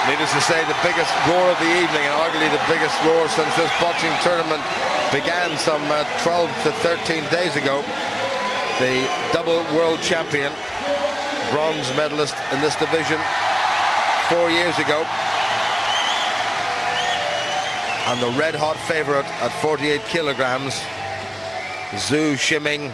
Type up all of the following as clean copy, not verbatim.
Needless to say, the biggest roar of the evening, and arguably the biggest roar since this boxing tournament began some 12 to 13 days ago. The double world champion, bronze medalist in this division 4 years ago, and the red-hot favorite at 48 kilograms, Zhu Shiming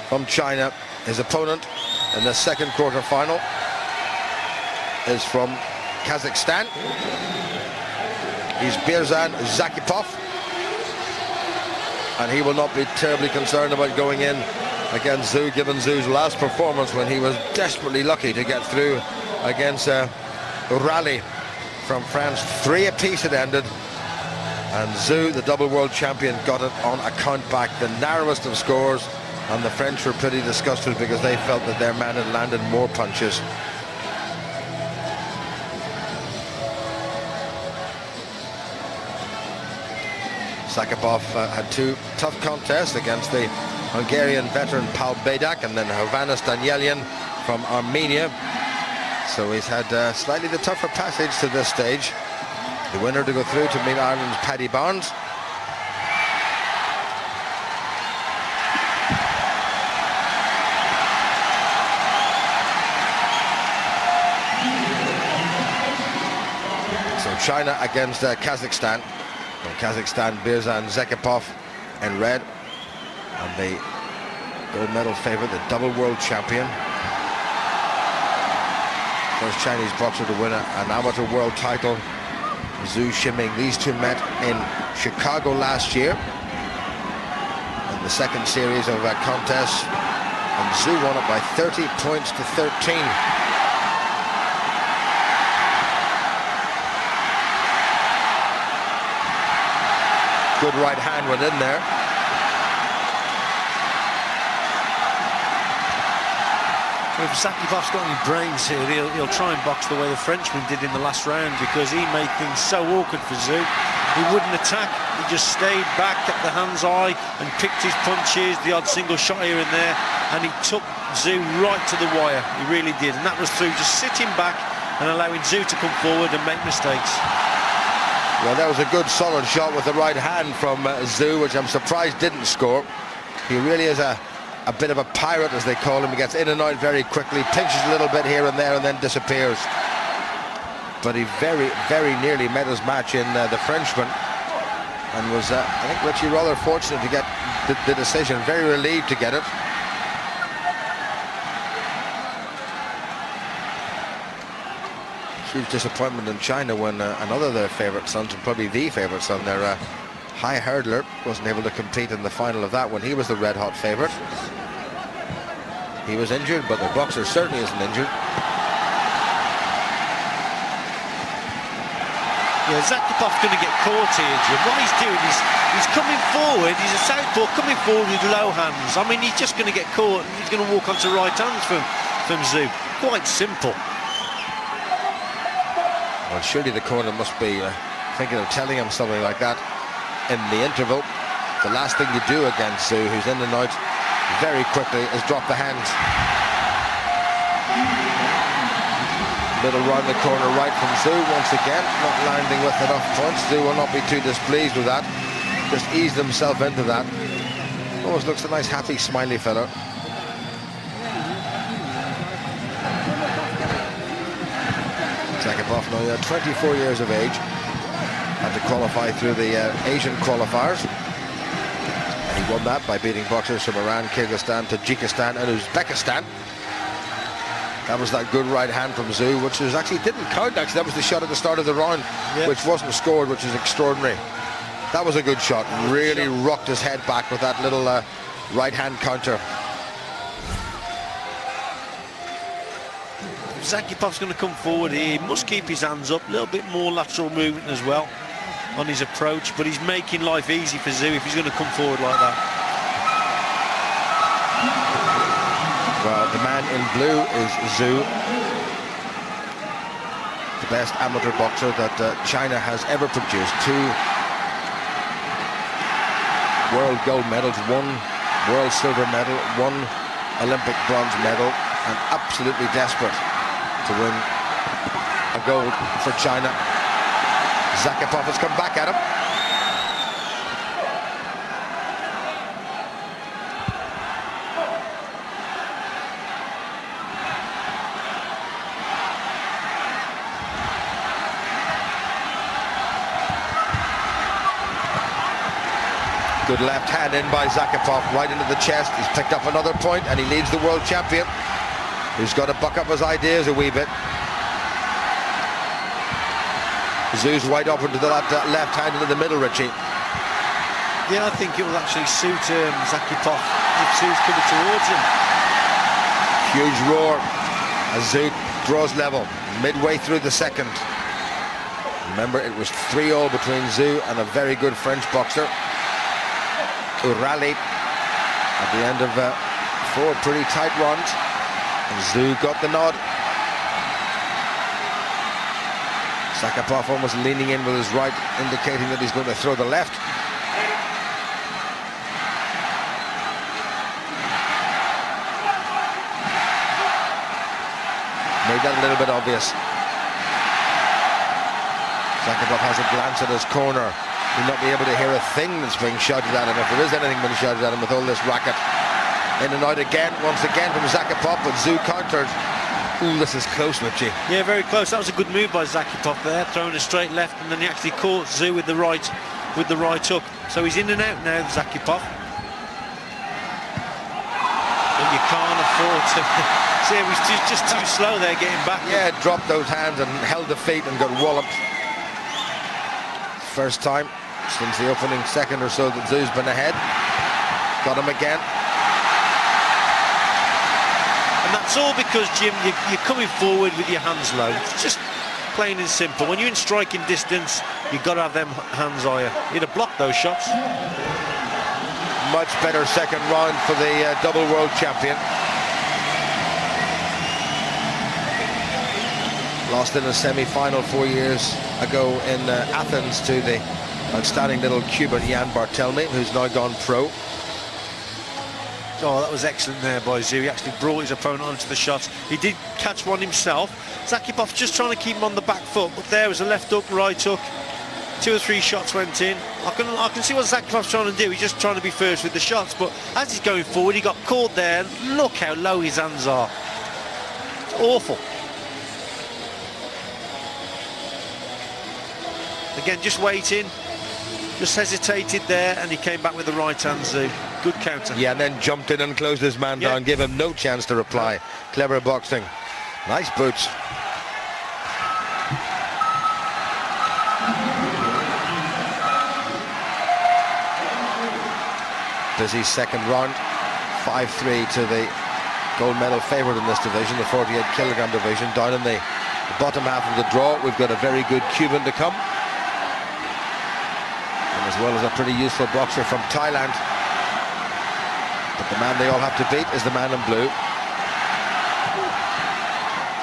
from China. His opponent in the second quarter-final is from Kazakhstan. He's Birzhan Zhakypov, and he will not be terribly concerned about going in against Zhu, given Zhu's last performance when he was desperately lucky to get through against Rally from France. 3 apiece it ended, and Zhu, the double world champion, got it on a count back, the narrowest of scores, and the French were pretty disgusted because they felt that their man had landed more punches. Zhakypov had 2 tough contests against the Hungarian veteran Paul Bedak and then Hovhannes Danielyan from Armenia. So he's had slightly the tougher passage to this stage. The winner to go through to meet Ireland's Paddy Barnes. So China against Kazakhstan. From Kazakhstan, Birzhan Zhakypov in red, and the gold medal favorite, the double world champion, first Chinese boxer to win an amateur world title, Zhu Shiming. These two met in Chicago last year in the second series of contests, and Zhu won it by 30 points to 13. Good right hand went in there. If Zhakypov's got any brains here, he'll try and box the way the Frenchman did in the last round, because he made things so awkward for Zhu. He wouldn't attack, he just stayed back, kept the hands high and picked his punches, the odd single shot here and there, and he took Zhu right to the wire. He really did, and that was through just sitting back and allowing Zhu to come forward and make mistakes. Well, that was a good solid shot with the right hand from Zhu, which I'm surprised didn't score. He really is a bit of a pirate, as they call him. He gets in and out very quickly, pinches a little bit here and there and then disappears. But he very, very nearly met his match in the Frenchman, and was, I think, Richie, rather fortunate to get the decision. Very relieved to get it. Huge disappointment in China when another of their favourite sons, and probably the favourite son, their high hurdler, wasn't able to compete in the final of that when he was the red-hot favourite. He was injured, but the boxer certainly isn't injured. Yeah, Zhakypov's going to get caught here, Jim. What he's doing is he's coming forward. He's a southpaw coming forward with low hands. I mean, he's just going to get caught, and he's going to walk onto right hands from Zhu. Quite simple. Well, surely the corner must be thinking of telling him something like that in the interval. The last thing you do against Zhu, who's in and out very quickly, is drop the hands. Little round the corner right from Zhu once again, not landing with enough points. Zhu will not be too displeased with that. Just eased himself into that. Always looks a nice, happy, smiley fellow. Zhakypov now 24 years of age. had to qualify through the Asian qualifiers. And he won that by beating boxers from Iran, Kyrgyzstan, Tajikistan and Uzbekistan. That was that good right hand from Zhu, which was actually didn't count. Actually, that was the shot at the start of the round, which wasn't scored, which is extraordinary. That was a good shot. Really rocked his head back with that little right hand counter. Zhakypov's going to come forward here. He must keep his hands up, a little bit more lateral movement as well on his approach, but he's making life easy for Zhu if he's going to come forward like that. Well, the man in blue is Zhu, the best amateur boxer that China has ever produced. 2 world gold medals, 1 world silver medal, 1 Olympic bronze medal, and absolutely desperate to win a gold for China. Zhakypov has come back at him. Good left hand in by Zhakypov, right into the chest. He's picked up another point and he leads the world champion, who's got to buck up his ideas a wee bit. Zhu's wide open to the left hand into the middle, Richie. Yeah, I think it will actually suit Zhakypov if Zhu's coming towards him. Huge roar as Zhu draws level midway through the second. Remember, it was 3-all between Zhu and a very good French boxer, Urali, at the end of 4 pretty tight rounds, and Zhu got the nod. Zhakypov almost leaning in with his right, indicating that he's going to throw the left. Made that a little bit obvious. Zhakypov has a glance at his corner. He'll not be able to hear a thing that's being shouted at him, if there is anything being shouted at him, with all this racket. In and out again, once again from Zhakypov, but Zhu countered. Ooh, this is close, Richie. Yeah, very close. That was a good move by Zhakypov there, throwing a straight left, and then he actually caught Zhu with the right hook. So he's in and out now, Zhakypov. But you can't afford to. See, he was just too slow there getting back. Yeah, dropped those hands and held the feet and got walloped. First time since the opening second or so that Zhu's been ahead. Got him again. And that's all because, Jim, you're coming forward with your hands low. It's just plain and simple. When you're in striking distance, you've got to have them hands higher. You'd have blocked those shots. Much better second round for the double world champion. Lost in a semi-final 4 years ago in Athens to the outstanding little Cuban Jan Bartelme, who's now gone pro. Oh, that was excellent there by Zhu. He actually brought his opponent onto the shots. He did catch one himself. Zhakypov just trying to keep him on the back foot, but there was a left hook, right hook. 2 or 3 shots went in. I can see what Zhakypov's trying to do. He's just trying to be first with the shots, but as he's going forward, he got caught there. Look how low his hands are. It's awful. Again, just waiting, just hesitated there, and he came back with the right hand, Zhu. Good counter. Yeah, and then jumped in and closed his man down, gave him no chance to reply. Clever boxing. Nice boots. Busy second round. 5-3 to the gold medal favourite in this division, the 48 kilogram division. Down in the bottom half of the draw, we've got a very good Cuban to come, as well as a pretty useful boxer from Thailand. But the man they all have to beat is the man in blue.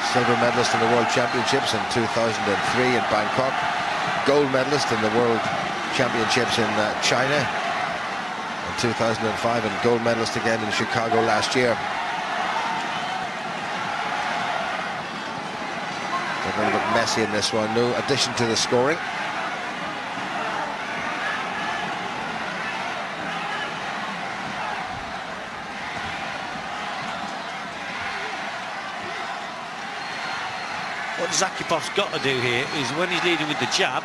Silver medalist in the World Championships in 2003 in Bangkok. Gold medalist in the World Championships in China in 2005, and gold medalist again in Chicago last year. A little bit messy in this one. No addition to the scoring. What Zhakypov's got to do here is, when he's leading with the jab,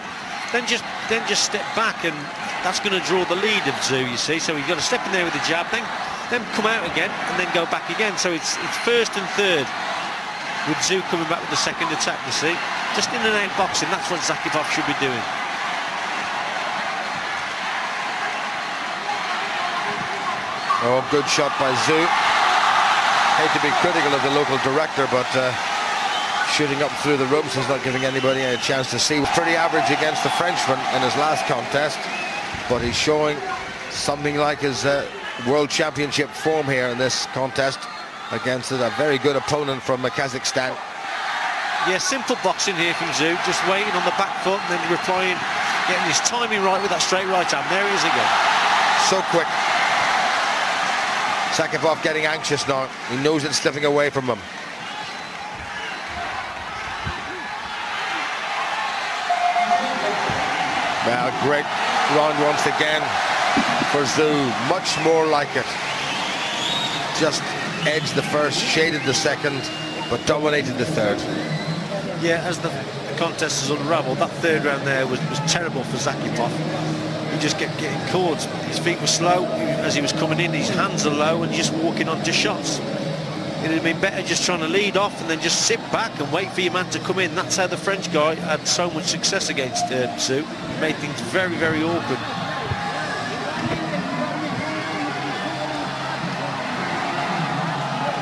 then just step back, and that's going to draw the lead of Zhu, you see. So you've got to step in there with the jab, then come out again, and then go back again. So it's first and third, with Zhu coming back with the second attack, you see. Just in and out boxing, that's what Zhakypov should be doing. Oh, good shot by Zhu. Hate to be critical of the local director, but shooting up through the ropes is not giving anybody a chance to see. Pretty average against the Frenchman in his last contest, but he's showing something like his World Championship form here in this contest against a very good opponent from Kazakhstan. Yeah, simple boxing here from Zhu, just waiting on the back foot and then replying, getting his timing right with that straight right arm. There he is again. So quick. Zhakypov getting anxious now. He knows it's slipping away from him. Well, great round once again for Zhu. Much more like it. Just edged the first, shaded the second, but dominated the third. Yeah, as the contest has unravelled, that third round there was terrible for Zhakypov. He just kept getting caught. His feet were slow as he was coming in. His hands are low, and just walking onto shots. It would have been better just trying to lead off and then just sit back and wait for your man to come in. That's how the French guy had so much success against Zhu. Made things very, very awkward.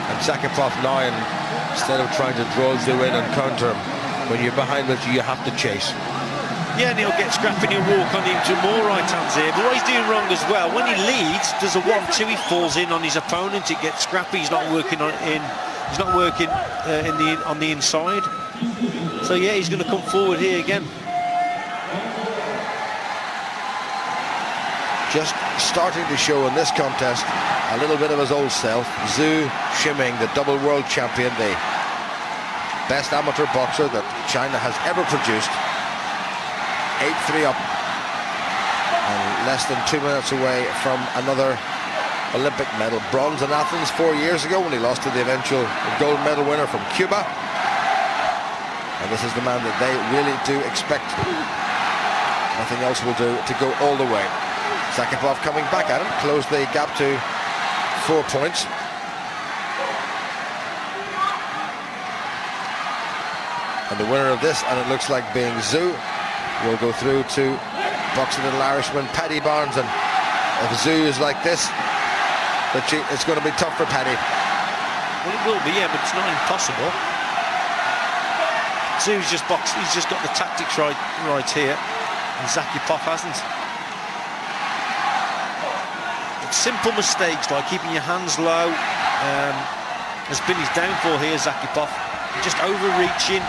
And Zhakypov now, instead of trying to draw Zhu in and counter him, when you're behind it, you have to chase. Yeah, and he'll get scrappy and he'll walk on into more right hands here. But what he's doing wrong as well, when he leads, does a 1-2, he falls in on his opponent. It gets scrappy. He's not working on the inside. So yeah, he's going to come forward here again. Just starting to show in this contest a little bit of his old self. Zhu Shiming, the double world champion, the best amateur boxer that China has ever produced. 8-3 up, and less than 2 minutes away from another Olympic medal. Bronze in Athens 4 years ago when he lost to the eventual gold medal winner from Cuba. And this is the man that they really do expect. Nothing else will do to go all the way. Zhakypov coming back at him, closed the gap to 4 points. And the winner of this, and it looks like being Zhu, will go through to boxing little Irishman Paddy Barnes. And if Zhu is like this, it's going to be tough for Paddy. Well, it will be, yeah, but it's not impossible. Zhu's just boxed, he's just got the tactics right here, and Zhakypov hasn't. It's simple mistakes like keeping your hands low has been his downfall here, Zhakypov. Just overreaching.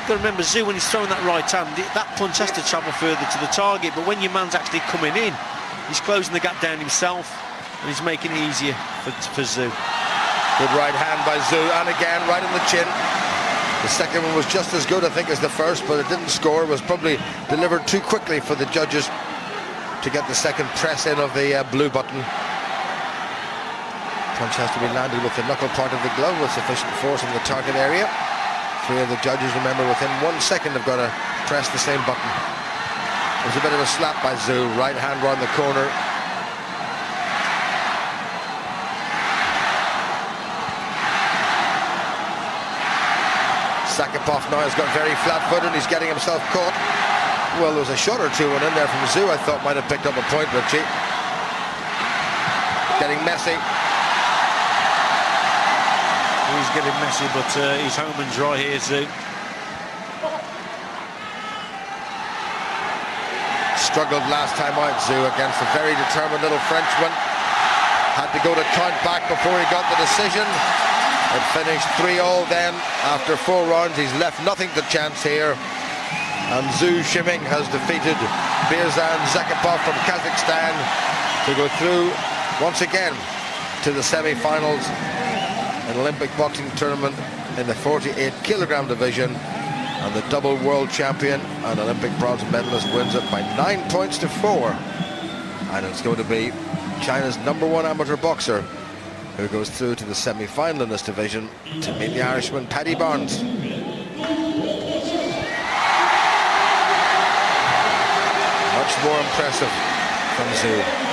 You've got to remember, Zhu, when he's throwing that right hand, that punch has to travel further to the target, but when your man's actually coming in, he's closing the gap down himself, and he's making it easier for Zhu. Good right hand by Zhu, and again, right in the chin. The second one was just as good, I think, as the first, but it didn't score. It was probably delivered too quickly for the judges to get the second press in of the blue button. Punch has to be landed with the knuckle part of the glove with sufficient force in the target area. 3 of the judges, remember, within 1 second have got to press the same button. It was a bit of a slap by Zhu, right hand round the corner. Zhakypov now has got very flat-footed, he's getting himself caught. Well, there was a shot or two in there from Zhu, I thought might have picked up a point, Richie. Getting messy. He's getting messy, but he's home and dry here, Zhu. Struggled last time out, Zhu, against a very determined little Frenchman. Had to go to count back before he got the decision. It finished 3-all then after 4 rounds. He's left nothing to chance here. And Zhu Shiming has defeated Birzhan Zhakypov from Kazakhstan to go through once again to the semi-finals. An Olympic boxing tournament in the 48 kilogram division, and the double world champion and Olympic bronze medalist wins it by 9 points to 4. And it's going to be China's #1 amateur boxer who goes through to the semi-final in this division to meet the Irishman Paddy Barnes. much more impressive from Zhu.